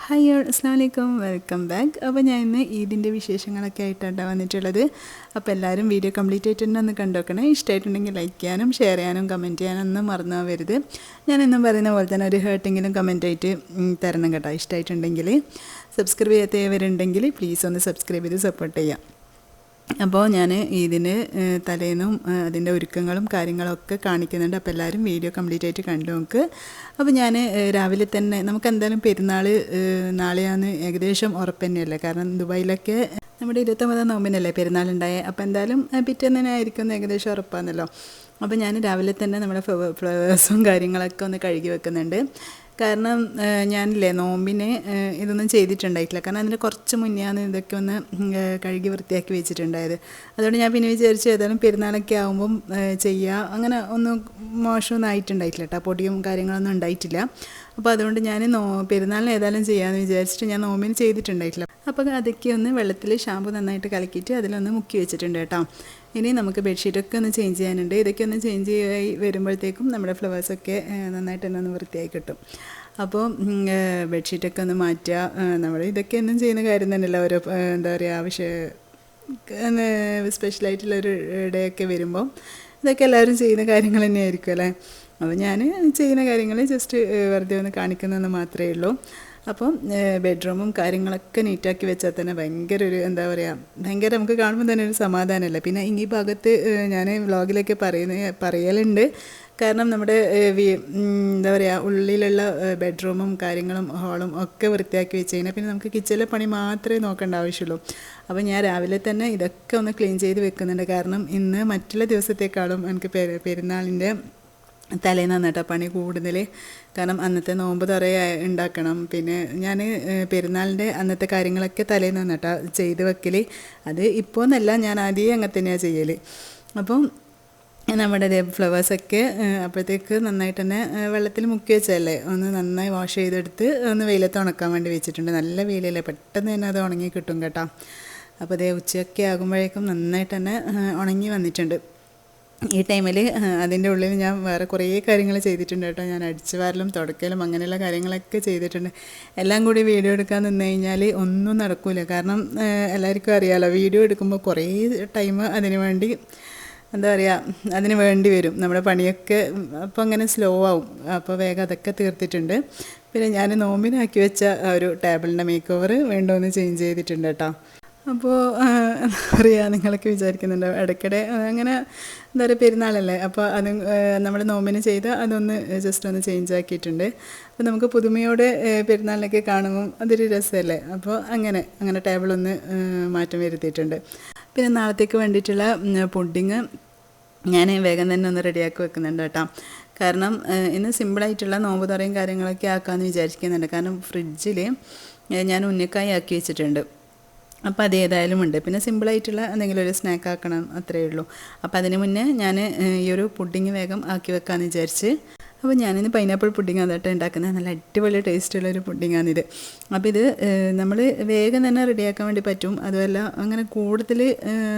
Hi അസ്സലാമു അലൈക്കും, welcome back. അപ്പോൾ ഞാൻ ഇന്ന് ഈദിൻ്റെ വിശേഷങ്ങളൊക്കെ ആയിട്ടാണ് വന്നിട്ടുള്ളത്. അപ്പോൾ എല്ലാവരും വീഡിയോ കംപ്ലീറ്റ് ആയിട്ട് തന്നെ ഒന്ന് കണ്ടുവെക്കണേ. ഇഷ്ടമായിട്ടുണ്ടെങ്കിൽ ലൈക്ക് ചെയ്യാനും ഷെയർ ചെയ്യാനും കമൻറ്റ് ചെയ്യാനും ഒന്നും മറന്നു പോകരുത്. ഞാനെന്നും പറയുന്ന പോലെ തന്നെ ഒരു ഹേർട്ടെങ്കിലും കമൻറ്റായിട്ട് തരണം കേട്ടോ. ഇഷ്ടമായിട്ടുണ്ടെങ്കിൽ സബ്സ്ക്രൈബ് ചെയ്യാത്തവരുണ്ടെങ്കിൽ പ്ലീസ് ഒന്ന് സബ്സ്ക്രൈബ് ചെയ്ത് സപ്പോർട്ട് ചെയ്യാം. അപ്പോൾ ഞാൻ ഇതിന് തലേന്നും അതിൻ്റെ ഒരുക്കങ്ങളും കാര്യങ്ങളൊക്കെ കാണിക്കുന്നുണ്ട്. അപ്പോൾ എല്ലാവരും വീഡിയോ കംപ്ലീറ്റ് ആയിട്ട് കണ്ടു നോക്ക്. അപ്പോൾ ഞാൻ രാവിലെ തന്നെ നമുക്ക് എന്തായാലും പെരുന്നാൾ നാളെയാണ് ഏകദേശം ഉറപ്പ് തന്നെയല്ലേ. കാരണം ദുബായിലൊക്കെ നമ്മുടെ 29 നോമ്പിനല്ലേ പെരുന്നാളുണ്ടായേ. അപ്പോൾ എന്തായാലും പിറ്റേന്ന് തന്നെ ആയിരിക്കും ഏകദേശം ഉറപ്പാണല്ലോ. അപ്പോൾ ഞാൻ രാവിലെ തന്നെ നമ്മുടെ ഫ്ലവേഴ്സും കാര്യങ്ങളൊക്കെ ഒന്ന് കഴുകി വെക്കുന്നുണ്ട്. കാരണം ഞാനില്ലേ നോമ്പിനെ ഇതൊന്നും ചെയ്തിട്ടുണ്ടായിട്ടില്ല. കാരണം അതിൻ്റെ കുറച്ച് മുന്നെയാണ് ഇതൊക്കെ ഒന്ന് കഴുകി വൃത്തിയാക്കി വെച്ചിട്ടുണ്ടായത്. അതുകൊണ്ട് ഞാൻ പിന്നെ വിചാരിച്ചു ഏതായാലും പെരുന്നാളൊക്കെ ആകുമ്പം ചെയ്യുക, അങ്ങനെ ഒന്നും മോശമൊന്നും ആയിട്ടുണ്ടായിട്ടില്ല കേട്ടോ. പൊടിയും കാര്യങ്ങളൊന്നും ഉണ്ടായിട്ടില്ല. അപ്പോൾ അതുകൊണ്ട് ഞാൻ പെരുന്നാളിന് ഏതായാലും ചെയ്യാമെന്ന് വിചാരിച്ചിട്ട് ഞാൻ നോമ്പിന് ചെയ്തിട്ടുണ്ടായിട്ടില്ല. അപ്പോൾ അതൊക്കെ ഒന്ന് വെള്ളത്തിൽ ഷാമ്പു നന്നായിട്ട് കലക്കിയിട്ട് അതിലൊന്ന് മുക്കി വെച്ചിട്ടുണ്ട് കേട്ടോ. ഇനി നമുക്ക് ബെഡ്ഷീറ്റൊക്കെ ഒന്ന് ചേഞ്ച് ചെയ്യാനുണ്ട്. ഇതൊക്കെ ഒന്ന് ചേഞ്ച് ചെയ്യായി വരുമ്പോഴത്തേക്കും നമ്മുടെ ഫ്ലവേഴ്സൊക്കെ നന്നായിട്ട് തന്നെ ഒന്ന് വൃത്തിയായി കിട്ടും. അപ്പോൾ ബെഡ്ഷീറ്റൊക്കെ ഒന്ന് മാറ്റുക. നമ്മൾ ഇതൊക്കെ ഒന്നും ചെയ്യുന്ന കാര്യം തന്നെയല്ല. ഓരോ എന്താ പറയുക സ്പെഷ്യലായിട്ടുള്ളൊരു ഡേ ഒക്കെ വരുമ്പോൾ ഇതൊക്കെ എല്ലാവരും ചെയ്യുന്ന കാര്യങ്ങൾ തന്നെയായിരിക്കും അല്ലേ. അപ്പോൾ ഞാൻ ചെയ്യുന്ന കാര്യങ്ങൾ ജസ്റ്റ് വെറുതെ ഒന്ന് കാണിക്കുന്നതെന്ന് മാത്രമേ ഉള്ളൂ. അപ്പം ബെഡ്റൂമും കാര്യങ്ങളൊക്കെ നീറ്റാക്കി വെച്ചാൽ തന്നെ ഭയങ്കര ഒരു എന്താ പറയുക ഭയങ്കര നമുക്ക് കാണുമ്പോൾ തന്നെ ഒരു സമാധാനമല്ല. പിന്നെ ഈ ഭാഗത്ത് ഞാൻ വ്ളോഗിലൊക്കെ പറയലുണ്ട്. കാരണം നമ്മുടെ എന്താ പറയുക ഉള്ളിലുള്ള ബെഡ്റൂമും കാര്യങ്ങളും ഹോളും ഒക്കെ വൃത്തിയാക്കി വെച്ച് കഴിഞ്ഞാൽ പിന്നെ നമുക്ക് കിച്ചണിലെ പണി മാത്രമേ നോക്കേണ്ട ആവശ്യമുള്ളൂ. അപ്പോൾ ഞാൻ രാവിലെ തന്നെ ഇതൊക്കെ ഒന്ന് ക്ലീൻ ചെയ്ത് വെക്കുന്നുണ്ട്. കാരണം ഇന്ന് മറ്റുള്ള ദിവസത്തേക്കാളും എനിക്ക് പെരുന്നാളിൻ്റെ തലേന്നാണ് കേട്ടോ പണി കൂടുതൽ. കാരണം അന്നത്തെ നോമ്പ് തുറ ഉണ്ടാക്കണം. പിന്നെ ഞാൻ പെരുന്നാളിൻ്റെ അന്നത്തെ കാര്യങ്ങളൊക്കെ തലേന്നാണ് കേട്ടോ ചെയ്ത് വെക്കൽ. അത് ഇപ്പോൾ എന്നല്ല, ഞാൻ ആദ്യം അങ്ങനെ തന്നെയാണ് ചെയ്യൽ. അപ്പം നമ്മുടെ ഫ്ലവേഴ്സൊക്കെ അപ്പോഴത്തേക്ക് നന്നായിട്ട് തന്നെ വെള്ളത്തിൽ മുക്കി വെച്ചതല്ലേ ഒന്ന് നന്നായി വാഷ് ചെയ്തെടുത്ത് ഒന്ന് വെയിലത്ത് ഉണക്കാൻ വേണ്ടി വെച്ചിട്ടുണ്ട്. നല്ല വെയിലല്ലേ, പെട്ടെന്ന് തന്നെ അത് ഉണങ്ങി കിട്ടും കേട്ടോ. അപ്പോൾ അതേ ഉച്ചയൊക്കെ ആകുമ്പോഴേക്കും നന്നായിട്ട് തന്നെ ഉണങ്ങി വന്നിട്ടുണ്ട്. ഈ ടൈമിൽ അതിൻ്റെ ഉള്ളിൽ ഞാൻ വേറെ കുറേ കാര്യങ്ങൾ ചെയ്തിട്ടുണ്ട് കേട്ടോ. ഞാൻ അടിച്ചു വാരലും തുടക്കലും അങ്ങനെയുള്ള കാര്യങ്ങളൊക്കെ ചെയ്തിട്ടുണ്ട്. എല്ലാം കൂടി വീഡിയോ എടുക്കാൻ നിന്ന് കഴിഞ്ഞാൽ ഒന്നും നടക്കില്ല. കാരണം എല്ലാവർക്കും അറിയാമല്ലോ, വീഡിയോ എടുക്കുമ്പോൾ കുറേ ടൈം അതിന് വേണ്ടി എന്താ പറയുക അതിന് വേണ്ടി വരും. നമ്മുടെ പണിയൊക്കെ അപ്പോൾ അങ്ങനെ സ്ലോ ആവും. അപ്പോൾ വേഗം അതൊക്കെ തീർത്തിട്ടുണ്ട്. പിന്നെ ഞാൻ നോമ്പിനാക്കി വെച്ച ഒരു ടേബിളിൻ്റെ മേക്ക് ഓവർ വീണ്ടും ഒന്ന് ചേഞ്ച് ചെയ്തിട്ടുണ്ട് കേട്ടോ. അപ്പോൾ എന്താ പറയുക നിങ്ങളൊക്കെ വിചാരിക്കുന്നുണ്ടോ ഇടയ്ക്കിടെ അങ്ങനെ എന്താ പറയുക പെരുന്നാളല്ലേ അപ്പോൾ അത് നമ്മൾ നോമ്പിന് ചെയ്ത് അതൊന്ന് ജസ്റ്റ് ഒന്ന് ചേഞ്ച് ആക്കിയിട്ടുണ്ട്. അപ്പോൾ നമുക്ക് പുതുമയോടെ പെരുന്നാളിനൊക്കെ കാണുമ്പം അതൊരു രസമല്ലേ. അപ്പോൾ അങ്ങനെ ടേബിളൊന്ന് മാറ്റം വരുത്തിയിട്ടുണ്ട്. പിന്നെ നാളത്തേക്ക് വേണ്ടിയിട്ടുള്ള പുഡിങ് ഞാൻ വേഗം തന്നെ ഒന്ന് റെഡിയാക്കി വെക്കുന്നുണ്ട് കേട്ടോ. കാരണം ഇന്ന് സിമ്പിളായിട്ടുള്ള നോമ്പ് തുറയും കാര്യങ്ങളൊക്കെ ആക്കാമെന്ന് വിചാരിക്കുന്നുണ്ട്. കാരണം ഫ്രിഡ്ജിൽ ഞാൻ ഉന്നക്കായി ആക്കി വെച്ചിട്ടുണ്ട്. അപ്പോൾ അത് ഏതായാലും ഉണ്ട്. പിന്നെ സിമ്പിളായിട്ടുള്ള എന്തെങ്കിലും ഒരു സ്നാക്ക് ആക്കണം, അത്രയേ ഉള്ളൂ. അപ്പോൾ അതിന് മുന്നേ ഞാൻ ഈ ഒരു പുഡിങ് വേഗം ആക്കി വെക്കാമെന്ന് വിചാരിച്ച്. അപ്പോൾ ഞാനിന്ന് പൈനാപ്പിൾ പുഡിങ്ങാണ് കേട്ടോ ഉണ്ടാക്കുന്നത്. നല്ല അടിപൊളി ടേസ്റ്റുള്ളൊരു പുഡിങ്ങാണിത്. അപ്പോൾ ഇത് നമ്മൾ വേഗം തന്നെ റെഡിയാക്കാൻ വേണ്ടി പറ്റും. അതുമല്ല അങ്ങനെ കൂടുതൽ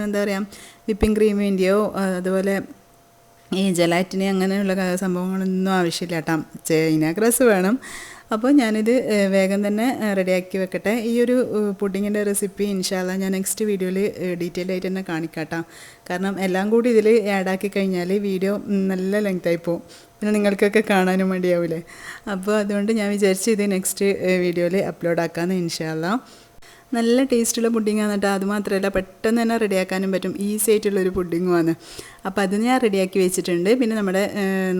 എന്താ പറയുക വിപ്പിംഗ് ക്രീമിൻ്റെയോ അതുപോലെ ഈ ജലാറ്റിന് അങ്ങനെയുള്ള സംഭവങ്ങളൊന്നും ആവശ്യമില്ല കേട്ടോ. ചൈന ഗ്രാസ് വേണം. അപ്പോൾ ഞാനിത് വേഗം തന്നെ റെഡിയാക്കി വെക്കട്ടെ. ഈ ഒരു പുഡിങ്ങിൻ്റെ റെസിപ്പി ഇൻഷാ അല്ലാഹ് ഞാൻ നെക്സ്റ്റ് വീഡിയോയിൽ ഡീറ്റെയിൽ ആയിട്ട് തന്നെ കാണിക്കാട്ടോ. കാരണം എല്ലാം കൂടി ഇതിൽ ആഡാക്കി കഴിഞ്ഞാൽ വീഡിയോ നല്ല ലെങ്തായി പോകും. പിന്നെ നിങ്ങൾക്കൊക്കെ കാണാനും മടിയാവില്ലേ. അപ്പോൾ അതുകൊണ്ട് ഞാൻ വിചാരിച്ചു ഇത് നെക്സ്റ്റ് വീഡിയോയിൽ അപ്ലോഡ് ആക്കാമെന്ന് ഇൻഷാ അല്ലാഹ്. നല്ല ടേസ്റ്റുള്ള പുഡിങ്ങാണ് കേട്ടോ. അതുമാത്രമല്ല പെട്ടെന്ന് തന്നെ റെഡിയാക്കാനും പറ്റും. ഈസി ആയിട്ടുള്ളൊരു പുഡിങ്ങുമാണ്. അപ്പോൾ അത് ഞാൻ റെഡിയാക്കി വെച്ചിട്ടുണ്ട്. പിന്നെ നമ്മുടെ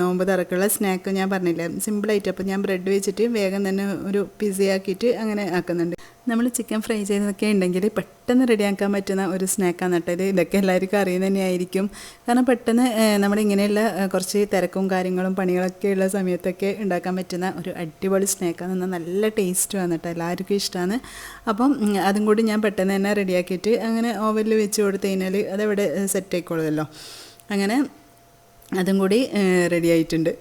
നോമ്പ് തുറക്കുള്ള സ്നാക്ക് ഞാൻ പറഞ്ഞില്ല സിമ്പിളായിട്ട്. അപ്പോൾ ഞാൻ ബ്രെഡ് വെച്ചിട്ട് വേഗം തന്നെ ഒരു പിസയാക്കിയിട്ട് അങ്ങനെ ആക്കുന്നുണ്ട്. നമ്മൾ ചിക്കൻ ഫ്രൈ ചെയ്തതൊക്കെ ഉണ്ടെങ്കിൽ പെട്ടെന്ന് റെഡിയാക്കാൻ പറ്റുന്ന ഒരു സ്നാക്കാണ് കേട്ടോ ഇത്. ഇതൊക്കെ എല്ലാവർക്കും അറിയുന്ന തന്നെയായിരിക്കും. കാരണം പെട്ടെന്ന് നമ്മുടെ ഇങ്ങനെയുള്ള കുറച്ച് തിരക്കും കാര്യങ്ങളും പണികളൊക്കെ ഉള്ള സമയത്തൊക്കെ ഉണ്ടാക്കാൻ പറ്റുന്ന ഒരു അടിപൊളി സ്നാക്കാണ്. നല്ല ടേസ്റ്റുമാണ് കേട്ടോ, എല്ലാവർക്കും ഇഷ്ടമാണ്. അപ്പം അതും കൂടി ഞാൻ പെട്ടെന്ന് തന്നെ റെഡിയാക്കിയിട്ട് അങ്ങനെ ഓവനിൽ വെച്ച് കൊടുത്തു കഴിഞ്ഞാൽ അതവിടെ സെറ്റ് ആയിക്കോളുമല്ലോ. അങ്ങനെ അതും കൂടി റെഡി ആയിട്ടുണ്ട്.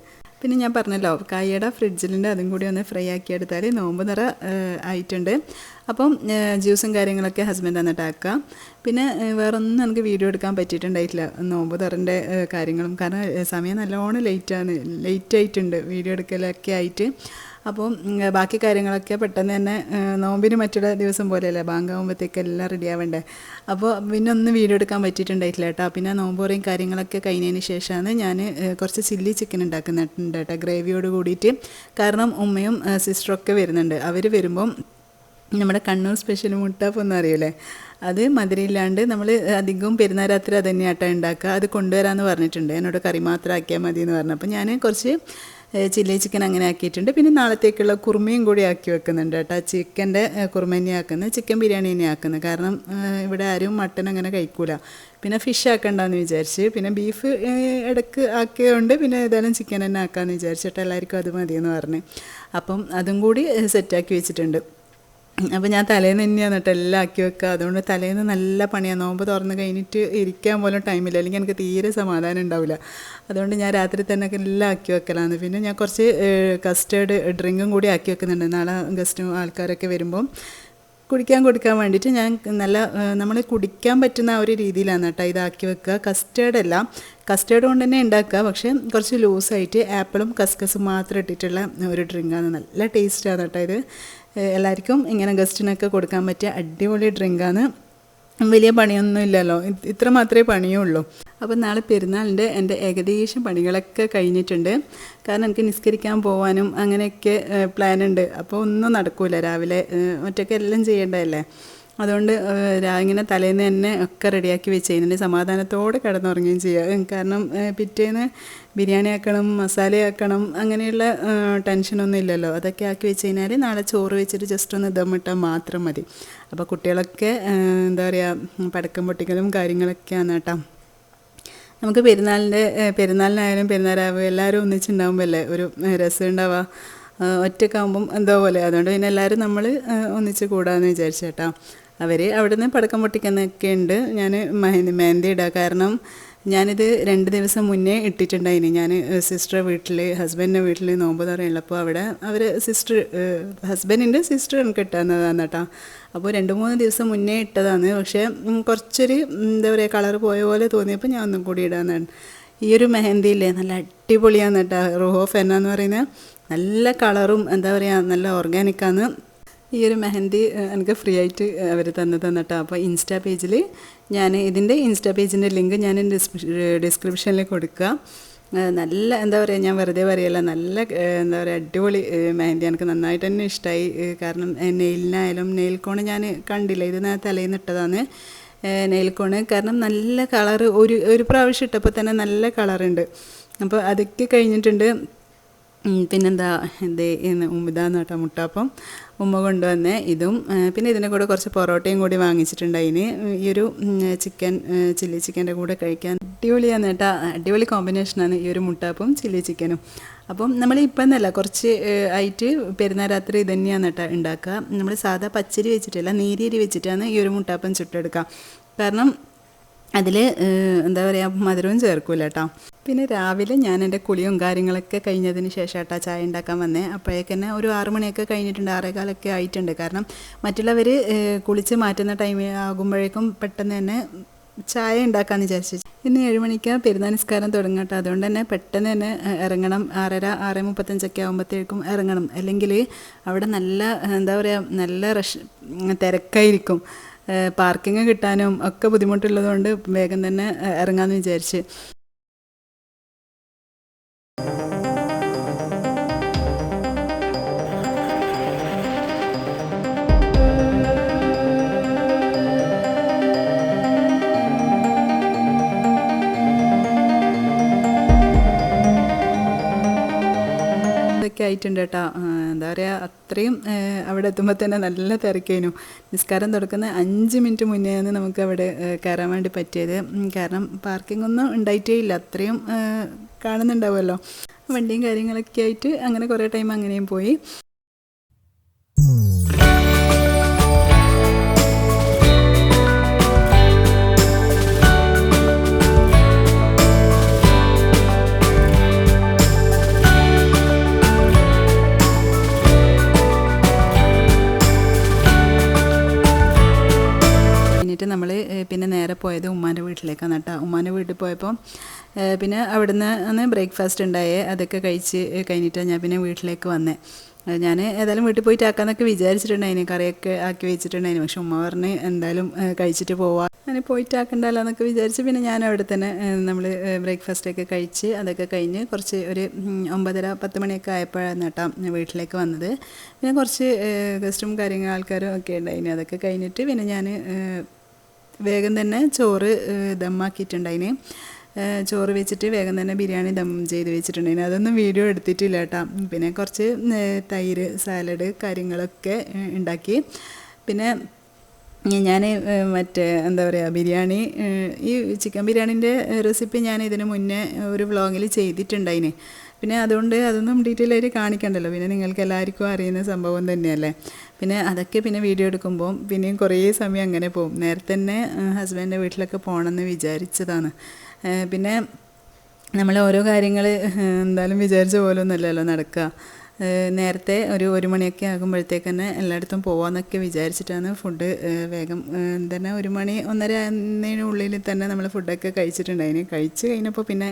പിന്നെ ഞാൻ പറഞ്ഞല്ലോ കായയുടെ ഫ്രിഡ്ജിലുണ്ട്, അതും കൂടി ഒന്ന് ഫ്രൈ ആക്കി എടുത്താൽ നോമ്പ് നിറ ആയിട്ടുണ്ട്. അപ്പം ജ്യൂസും കാര്യങ്ങളൊക്കെ ഹസ്ബൻഡ് വന്നിട്ട് ആക്കുക. പിന്നെ വേറൊന്നും നമുക്ക് വീഡിയോ എടുക്കാൻ പറ്റിയിട്ടുണ്ടായിട്ടില്ല നോമ്പ് തുറൻ്റെ കാര്യങ്ങളും. കാരണം സമയം നല്ലോണം ലേറ്റ് ആയിട്ടുണ്ട് വീഡിയോ എടുക്കലൊക്കെ ആയിട്ട്. അപ്പോൾ ബാക്കി കാര്യങ്ങളൊക്കെ പെട്ടെന്ന് തന്നെ നോമ്പിന് മറ്റുള്ള ദിവസം പോലെയല്ലേ ബാങ്കാകുമ്പോഴത്തേക്ക് എല്ലാം റെഡി ആവണ്ടേ. അപ്പോൾ പിന്നെ ഒന്നും വീഡിയോ എടുക്കാൻ പറ്റിയിട്ടുണ്ടായിട്ടില്ല കേട്ടോ. പിന്നെ നോമ്പോറയും കാര്യങ്ങളൊക്കെ കഴിഞ്ഞതിന് ശേഷമാണ് ഞാൻ കുറച്ച് ചില്ലി ചിക്കൻ ഉണ്ടാക്കുന്നുണ്ട് കേട്ടോ, ഗ്രേവിയോട് കൂടിയിട്ട്. കാരണം ഉമ്മയും സിസ്റ്ററൊക്കെ വരുന്നുണ്ട്. അവർ വരുമ്പം നമ്മുടെ കണ്ണൂർ സ്പെഷ്യൽ മുട്ടപ്പം എന്നറിയില്ലേ, അത് മധുരയില്ലാണ്ട് നമ്മൾ അധികവും പെരുന്നാൾ രാത്രി അത് തന്നെയാട്ടോ ഉണ്ടാക്കുക. അത് കൊണ്ടുവരാമെന്ന് പറഞ്ഞിട്ടുണ്ട്, എന്നോട് കറി മാത്രം ആക്കിയാൽ മതി എന്ന് പറഞ്ഞു. അപ്പോൾ ഞാൻ കുറച്ച് ചില്ലി ചിക്കൻ അങ്ങനെ ആക്കിയിട്ടുണ്ട്. പിന്നെ നാളത്തേക്കുള്ള കുറുമയും കൂടി ആക്കി വെക്കുന്നുണ്ട് കേട്ടോ. ചിക്കൻ്റെ കുറുമ തന്നെ ആക്കുന്നത്, ചിക്കൻ ബിരിയാണി തന്നെ ആക്കുന്നത്. കാരണം ഇവിടെ ആരും മട്ടൻ അങ്ങനെ കഴിക്കൂല. പിന്നെ ഫിഷ് ആക്കണ്ടെന്ന് വിചാരിച്ച്, പിന്നെ ബീഫ് ഇടയ്ക്ക് ആക്കിയതുകൊണ്ട് പിന്നെ ഏതായാലും ചിക്കൻ തന്നെ ആക്കാമെന്ന് വിചാരിച്ചിട്ട് എല്ലാവർക്കും അത് മതിയെന്ന് പറഞ്ഞ് അപ്പം അതും കൂടി സെറ്റാക്കി വെച്ചിട്ടുണ്ട്. അപ്പോൾ ഞാൻ തലേന്ന് തന്നെയാണ് കേട്ടോ എല്ലാം ആക്കി വെക്കുക. അതുകൊണ്ട് തലേന്ന് നല്ല പണിയാണ്. നോമ്പ് തുറന്ന് കഴിഞ്ഞിട്ട് ഇരിക്കാൻ പോലും ടൈമില്ല, അല്ലെങ്കിൽ എനിക്ക് തീരെ സമാധാനം ഉണ്ടാവില്ല. അതുകൊണ്ട് ഞാൻ രാത്രി തന്നെ എല്ലാം ആക്കി വെക്കലാണ്. പിന്നെ ഞാൻ കുറച്ച് കസ്റ്റേർഡ് ഡ്രിങ്കും കൂടി ആക്കി വെക്കുന്നുണ്ട്, നാളെ ഗസ്റ്റും ആൾക്കാരൊക്കെ വരുമ്പം കുടിക്കാൻ കൊടുക്കാൻ വേണ്ടിയിട്ട്. ഞാൻ നല്ല നമ്മൾ കുടിക്കാൻ പറ്റുന്ന ആ ഒരു രീതിയിലാണ് കേട്ടോ ഇതാക്കി വെക്കുക. കസ്റ്റേർഡല്ല, കസ്റ്റേർഡ് കൊണ്ട് തന്നെ ഉണ്ടാക്കുക, പക്ഷേ കുറച്ച് ലൂസായിട്ട് ആപ്പിളും കസ്കസും മാത്രം ഇട്ടിട്ടുള്ള ഒരു ഡ്രിങ്കാണ്. നല്ല ടേസ്റ്റാണ് കേട്ടോ ഇത്. എല്ലാവർക്കും ഇങ്ങനെ ഗസ്റ്റിനൊക്കെ കൊടുക്കാൻ പറ്റിയ അടിപൊളി ഡ്രിങ്കാണ്. വലിയ പണിയൊന്നും ഇല്ലല്ലോ, ഇത്ര മാത്രമേ പണിയുള്ളൂ. അപ്പോൾ നാളെ പെരുന്നാളിൻ്റെ എൻ്റെ ഏകദേശം പണികളൊക്കെ കഴിഞ്ഞിട്ടുണ്ട്. കാരണം എനിക്ക് നിസ്കരിക്കാൻ പോകാനും അങ്ങനെയൊക്കെ പ്ലാനുണ്ട്. അപ്പോൾ ഒന്നും നടക്കില്ല, രാവിലെ ഒറ്റയ്ക്ക് എല്ലാം ചെയ്യേണ്ടതല്ലേ. അതുകൊണ്ട് ഇങ്ങനെ തലേന്ന് തന്നെ ഒക്കെ റെഡിയാക്കി വെച്ച് കഴിഞ്ഞാൽ സമാധാനത്തോടെ കിടന്നുറങ്ങുകയും ചെയ്യുക. കാരണം പിറ്റേന്ന് ബിരിയാണി ആക്കണം, മസാല ആക്കണം, അങ്ങനെയുള്ള ടെൻഷനൊന്നും ഇല്ലല്ലോ. അതൊക്കെ ആക്കി വെച്ച് കഴിഞ്ഞാൽ നാളെ ചോറ് വെച്ചിട്ട് ജസ്റ്റ് ഒന്ന് ദമ്മിട്ടാൽ മാത്രം മതി. അപ്പോൾ കുട്ടികളൊക്കെ എന്താ പറയുക പടക്കം പൊട്ടിക്കലും കാര്യങ്ങളൊക്കെയാണ് കേട്ടോ. നമുക്ക് പെരുന്നാളിനായാലും പെരുന്നാളാവുക എല്ലാവരും ഒന്നിച്ചുണ്ടാകുമ്പോൾ അല്ലേ ഒരു രസം ഉണ്ടാവുക. ഒറ്റക്കാകുമ്പം എന്തോ പോലെ. അതുകൊണ്ട് പിന്നെ എല്ലാവരും നമ്മൾ ഒന്നിച്ച് കൂടാമെന്ന് വിചാരിച്ചേട്ടാ. അവർ അവിടെ നിന്ന് പടക്കം പൊട്ടിക്കുന്നൊക്കെ ഉണ്ട്. ഞാൻ മെഹന്തി ഇടുക. കാരണം ഞാനിത് 2 ദിവസം മുന്നേ ഇട്ടിട്ടുണ്ടായിന്. ഞാൻ സിസ്റ്റർ വീട്ടിൽ, ഹസ്ബൻഡിൻ്റെ വീട്ടിൽ നോമ്പ് തുറയുള്ളപ്പോൾ അവിടെ അവർ ഹസ്ബൻഡിൻ്റെ സിസ്റ്റർ എനിക്ക് ഇട്ടുതന്നതാണ് കേട്ടോ. അപ്പോൾ 2-3 ദിവസം മുന്നേ ഇട്ടതാണ്. പക്ഷേ കുറച്ചൊരു എന്താ പറയുക കളർ പോയ പോലെ തോന്നിയപ്പോൾ ഞാൻ ഒന്നും കൂടി ഇടാന്നാണ്. ഈ ഒരു മെഹന്തിയില്ലേ നല്ല അടിപൊളിയാണ് കേട്ടോ. റൂഹ് ഓഫ് എന്നാന്ന് പറയുന്നത് നല്ല കളറും എന്താ പറയുക നല്ല ഓർഗാനിക്കാണ്. ഈ ഒരു മെഹന്തി എനിക്ക് ഫ്രീ ആയിട്ട് അവർ തന്നതാണ് കേട്ടോ. അപ്പോൾ ഇൻസ്റ്റാ പേജിൽ ഞാൻ ഇതിൻ്റെ ഇൻസ്റ്റാ പേജിൻ്റെ ലിങ്ക് ഞാൻ ഡിസ്ക്രിപ്ഷനിൽ കൊടുക്കുക. നല്ല എന്താ പറയുക, ഞാൻ വെറുതെ പറയല്ല, നല്ല എന്താ പറയുക അടിപൊളി മെഹന്തി. എനിക്ക് നന്നായിട്ട് തന്നെ ഇഷ്ടമായി. കാരണം നെയിലിനായാലും നെയിൽ കോണ് ഞാൻ കണ്ടില്ല, ഇത് ഞാൻ തലേന്ന് ഇട്ടതാണ് നെയിൽ കോണ്. കാരണം നല്ല കളറ് ഒരു പ്രാവശ്യം ഇട്ടപ്പോൾ തന്നെ നല്ല കളറുണ്ട്. അപ്പോൾ അതൊക്കെ കഴിഞ്ഞിട്ടുണ്ട്. പിന്നെന്താ ഇതാന്ന് കേട്ടോ മുട്ടാപ്പം ഉമ്മ കൊണ്ടുവന്നേ ഇതും. പിന്നെ ഇതിൻ്റെ കൂടെ കുറച്ച് പൊറോട്ടയും കൂടി വാങ്ങിച്ചിട്ടുണ്ടായിന്. ഈ ഒരു ചില്ലി ചിക്കൻ്റെ കൂടെ കഴിക്കാൻ അടിപൊളിയാണ് കേട്ടോ. അടിപൊളി കോമ്പിനേഷനാണ് ഈ ഒരു മുട്ടാപ്പും ചില്ലി ചിക്കനും. അപ്പം നമ്മൾ ഇപ്പം എന്നല്ല കുറച്ച് ആയിട്ട് പെരുന്നാൾ രാത്രി ഇത് തന്നെയാണ് കേട്ടോ ഉണ്ടാക്കുക. നമ്മൾ സാധാ പച്ചരി വെച്ചിട്ടല്ല നേരിയരി വെച്ചിട്ടാണ് ഈ ഒരു മുട്ടാപ്പം ചുട്ടെടുക്കുക. കാരണം അതിൽ എന്താ പറയുക മധുരവും ചേർക്കൂല കേട്ടോ. പിന്നെ രാവിലെ ഞാൻ എൻ്റെ കുളിയും കാര്യങ്ങളൊക്കെ കഴിഞ്ഞതിന് ശേഷം കേട്ടോ ചായ ഉണ്ടാക്കാൻ വന്നേ. അപ്പോഴേക്കന്നെ ഒരു 6 മണിയൊക്കെ കഴിഞ്ഞിട്ടുണ്ട്, 6:15 ആയിട്ടുണ്ട്. കാരണം മറ്റുള്ളവർ കുളിച്ച് മാറ്റുന്ന ടൈം ആകുമ്പോഴേക്കും പെട്ടെന്ന് തന്നെ ചായ ഉണ്ടാക്കാമെന്ന് വിചാരിച്ചു. ഇന്ന് 7 മണിക്ക് പെരുന്നാൾ നിസ്കാരം തുടങ്ങട്ടെ. അതുകൊണ്ട് തന്നെ പെട്ടെന്ന് തന്നെ ഇറങ്ങണം. 6:35 ആകുമ്പോഴത്തേക്കും ഇറങ്ങണം. അല്ലെങ്കിൽ അവിടെ നല്ല എന്താ പറയുക നല്ല തിരക്കായിരിക്കും. പാർക്കിങ് കിട്ടാനും ഒക്കെ ബുദ്ധിമുട്ടുള്ളതുകൊണ്ട് വേഗം തന്നെ ഇറങ്ങാമെന്ന് വിചാരിച്ച്. ഒക്കെ ആയിട്ടുണ്ട് കേട്ടോ. എന്താ പറയുക അത്രയും അവിടെ എത്തുമ്പോൾ തന്നെ നല്ല തിരക്കേനു. നിസ്കാരം തുടക്കുന്ന 5 മിനിറ്റ് മുന്നേയാണ് നമുക്ക് അവിടെ കയറാൻ വേണ്ടി പറ്റിയത്. കാരണം പാർക്കിംഗ് ഒന്നും ഉണ്ടായിട്ടേ ഇല്ല. അത്രയും കാണുന്നുണ്ടാവുമല്ലോ വണ്ടിയും കാര്യങ്ങളൊക്കെ ആയിട്ട്. അങ്ങനെ കുറേ ടൈം അങ്ങനെയും പോയി. നമ്മൾ പിന്നെ നേരെ പോയത് ഉമ്മാൻ്റെ വീട്ടിലേക്കാണ് കേട്ടോ. ഉമ്മാൻ്റെ വീട്ടിൽ പോയപ്പോൾ പിന്നെ അവിടുന്ന് ബ്രേക്ക്ഫാസ്റ്റ് ഉണ്ടായേ, അതൊക്കെ കഴിച്ച് കഴിഞ്ഞിട്ടാണ് ഞാൻ പിന്നെ വീട്ടിലേക്ക് വന്നേ. ഞാൻ ഏതായാലും വീട്ടിൽ പോയിട്ട് ആക്കാമെന്നൊക്കെ വിചാരിച്ചിട്ടുണ്ടായിന്, കറിയൊക്കെ ആക്കി വെച്ചിട്ടുണ്ടായിന്. പക്ഷെ ഉമ്മ പറഞ്ഞ് എന്തായാലും കഴിച്ചിട്ട് പോവാം, അങ്ങനെ പോയിട്ട് ആക്കണ്ടല്ലോ എന്നൊക്കെ വിചാരിച്ച് പിന്നെ ഞാൻ അവിടെ തന്നെ നമ്മൾ ബ്രേക്ക്ഫാസ്റ്റൊക്കെ കഴിച്ച് അതൊക്കെ കഴിഞ്ഞ് കുറച്ച് ഒരു 9:30-10 മണിയൊക്കെ ആയപ്പോഴാണ് കേട്ടോ വീട്ടിലേക്ക് വന്നത്. പിന്നെ കുറച്ച് ഗസ്റ്റും ആൾക്കാരും ഒക്കെ ഉണ്ടായിന്. അതൊക്കെ കഴിഞ്ഞിട്ട് പിന്നെ ഞാൻ വേഗം തന്നെ ചോറ് ദമ്മാക്കിയിട്ടുണ്ടായിന്. ചോറ് വെച്ചിട്ട് വേഗം തന്നെ ബിരിയാണി ദം ചെയ്ത് വെച്ചിട്ടുണ്ടായിരുന്നു. അതൊന്നും വീഡിയോ എടുത്തിട്ടില്ല കേട്ടോ. പിന്നെ കുറച്ച് തൈര്, സാലഡ് കാര്യങ്ങളൊക്കെ ഉണ്ടാക്കി. പിന്നെ ഞാൻ മറ്റേ എന്താ പറയുക, ബിരിയാണി, ഈ ചിക്കൻ ബിരിയാണീൻ്റെ റെസിപ്പി ഞാൻ ഇതിന് മുന്നേ ഒരു വ്ളോഗിൽ ചെയ്തിട്ടുണ്ടായിന്. പിന്നെ അതുകൊണ്ട് അതൊന്നും ഡീറ്റെയിൽ ആയിട്ട് കാണിക്കണ്ടല്ലോ, പിന്നെ നിങ്ങൾക്ക് എല്ലാവർക്കും അറിയുന്ന സംഭവം തന്നെയല്ലേ. പിന്നെ അതൊക്കെ പിന്നെ വീഡിയോ എടുക്കുമ്പോൾ പിന്നെയും കുറേ സമയം അങ്ങനെ പോകും. നേരത്തെ തന്നെ ഹസ്ബൻഡിൻ്റെ വീട്ടിലൊക്കെ പോകണമെന്ന് വിചാരിച്ചതാണ്. പിന്നെ നമ്മൾ ഓരോ കാര്യങ്ങൾ എന്തായാലും വിചാരിച്ച പോലെ ഒന്നുമല്ലല്ലോ നടക്കുക. നേരത്തെ ഒരു 1 മണിയൊക്കെ ആകുമ്പോഴത്തേക്ക് തന്നെ എല്ലായിടത്തും പോകാമെന്നൊക്കെ വിചാരിച്ചിട്ടാണ് ഫുഡ് വേഗം തന്നെ 1 മണി 1:30 ആകുന്നതിനുള്ളിൽ തന്നെ നമ്മൾ ഫുഡൊക്കെ കഴിച്ചിട്ടുണ്ടായിന്. കഴിച്ച് കഴിഞ്ഞപ്പോൾ പിന്നെ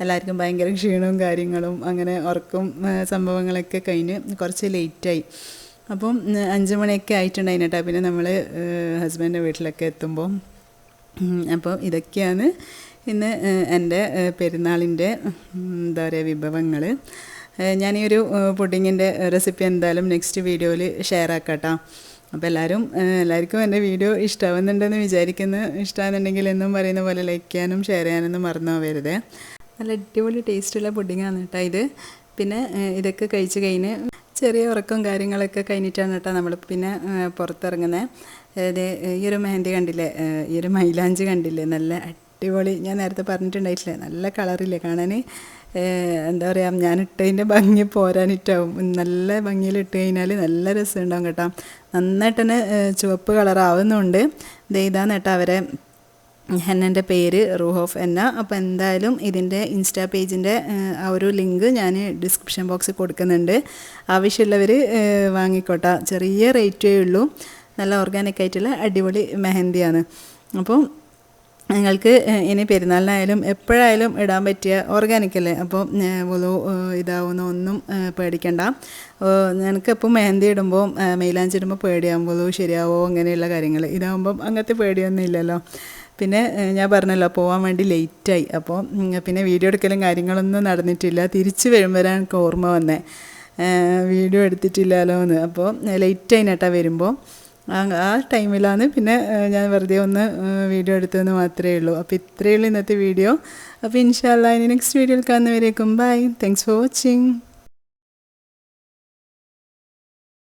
എല്ലാവർക്കും ഭയങ്കര ക്ഷീണവും കാര്യങ്ങളും അങ്ങനെ ഉറക്കും സംഭവങ്ങളൊക്കെ കഴിഞ്ഞ് കുറച്ച് ലേറ്റായി. അപ്പം 5 മണിയൊക്കെ ആയിട്ടുണ്ടായിന് കേട്ടോ പിന്നെ നമ്മൾ ഹസ്ബൻഡിൻ്റെ വീട്ടിലൊക്കെ എത്തുമ്പോൾ. അപ്പോൾ ഇതൊക്കെയാണ് ഇന്ന് എൻ്റെ പെരുന്നാളിൻ്റെ എന്താ പറയുക വിഭവങ്ങൾ. ഞാനീ ഒരു പുഡിങ്ങിൻ്റെ റെസിപ്പി എന്തായാലും നെക്സ്റ്റ് വീഡിയോയിൽ ഷെയർ ആക്കാം കേട്ടോ. അപ്പോൾ എല്ലാവർക്കും എൻ്റെ വീഡിയോ ഇഷ്ടമാവുന്നുണ്ടെന്ന് വിചാരിക്കുന്നു. ഇഷ്ടമാകുന്നുണ്ടെങ്കിൽ എന്നും പറയുന്ന പോലെ ലൈക്ക് ചെയ്യാനും ഷെയർ ചെയ്യാനൊന്നും മറന്നു പോകരുത്. നല്ല അടിപൊളി ടേസ്റ്റുള്ള പുഡിങ്ങാണ് കേട്ടോ ഇത്. പിന്നെ ഇതൊക്കെ കഴിച്ച് കഴിഞ്ഞ് ചെറിയ ഉറക്കവും കാര്യങ്ങളൊക്കെ കഴിഞ്ഞിട്ടാണ് കേട്ടോ നമ്മൾ പിന്നെ പുറത്തിറങ്ങുന്നത്. അതായത് ഈ ഒരു മെഹന്തി കണ്ടില്ലേ, ഈ ഒരു മൈലാഞ്ചി കണ്ടില്ലേ, നല്ല അടിപൊളി. ഞാൻ നേരത്തെ പറഞ്ഞിട്ടുണ്ടായിട്ടില്ലേ, നല്ല കളറില്ലേ കാണാൻ. എന്താ പറയുക, ഞാൻ ഇട്ടതിൻ്റെ ഭംഗി പോരാനിട്ടാവും. നല്ല ഭംഗിയിൽ ഇട്ട് കഴിഞ്ഞാൽ നല്ല രസമുണ്ടാവും കേട്ടോ. നന്നായിട്ട് തന്നെ ചുവപ്പ് കളറാവുന്നുണ്ട്. ഇതാണ് കേട്ടോ അവരെ ഹെന്നൻ്റെ പേര്, റൂഹ് ഓഫ് ഹെന്ന. അപ്പോൾ എന്തായാലും ഇതിൻ്റെ ഇൻസ്റ്റാ പേജിൻ്റെ ആ ഒരു ലിങ്ക് ഞാൻ ഡിസ്ക്രിപ്ഷൻ ബോക്സിൽ കൊടുക്കുന്നുണ്ട്. ആവശ്യമുള്ളവർ വാങ്ങിക്കോട്ടെ. ചെറിയ റേറ്റേ ഉള്ളൂ. നല്ല ഓർഗാനിക് ആയിട്ടുള്ള അടിപൊളി മെഹന്തിയാണ്. അപ്പോൾ നിങ്ങൾക്ക് ഇനി പെരുന്നാളിനായാലും എപ്പോഴായാലും ഇടാൻ പറ്റിയ ഓർഗാനിക്കല്ലേ. അപ്പോൾ വുളു ഇതാവുന്ന ഒന്നും പേടിക്കണ്ട. എനിക്കിപ്പോൾ മെഹന്തി ഇടുമ്പോൾ മൈലാഞ്ചി ഇടുമ്പോൾ പേടിയാവും, വുളു ശരിയാവോ അങ്ങനെയുള്ള കാര്യങ്ങൾ. ഇതാകുമ്പം അങ്ങനത്തെ പേടിയൊന്നും ഇല്ലല്ലോ. പിന്നെ ഞാൻ പറഞ്ഞല്ലോ പോകാൻ വേണ്ടി ലേറ്റായി. അപ്പോൾ പിന്നെ വീഡിയോ എടുക്കലും കാര്യങ്ങളൊന്നും നടന്നിട്ടില്ല. തിരിച്ച് വരുമ്പോഴാണ് എനിക്ക് ഓർമ്മ വന്നേ വീഡിയോ എടുത്തിട്ടില്ലല്ലോ എന്ന്. അപ്പോൾ ലേറ്റായി കേട്ടോ വരുമ്പോൾ. ആ ടൈമിലാണ് പിന്നെ ഞാൻ വെറുതെ ഒന്ന് വീഡിയോ എടുത്തതെന്ന് മാത്രമേ ഉള്ളൂ. അപ്പോൾ ഇത്രയേ ഉള്ളൂ ഇന്നത്തെ വീഡിയോ. അപ്പോൾ ഇൻഷാ അല്ലാഹ് ഇനി നെക്സ്റ്റ് വീഡിയോയിൽ കാണുന്നവരേക്കും ബൈ. Thanks for watching.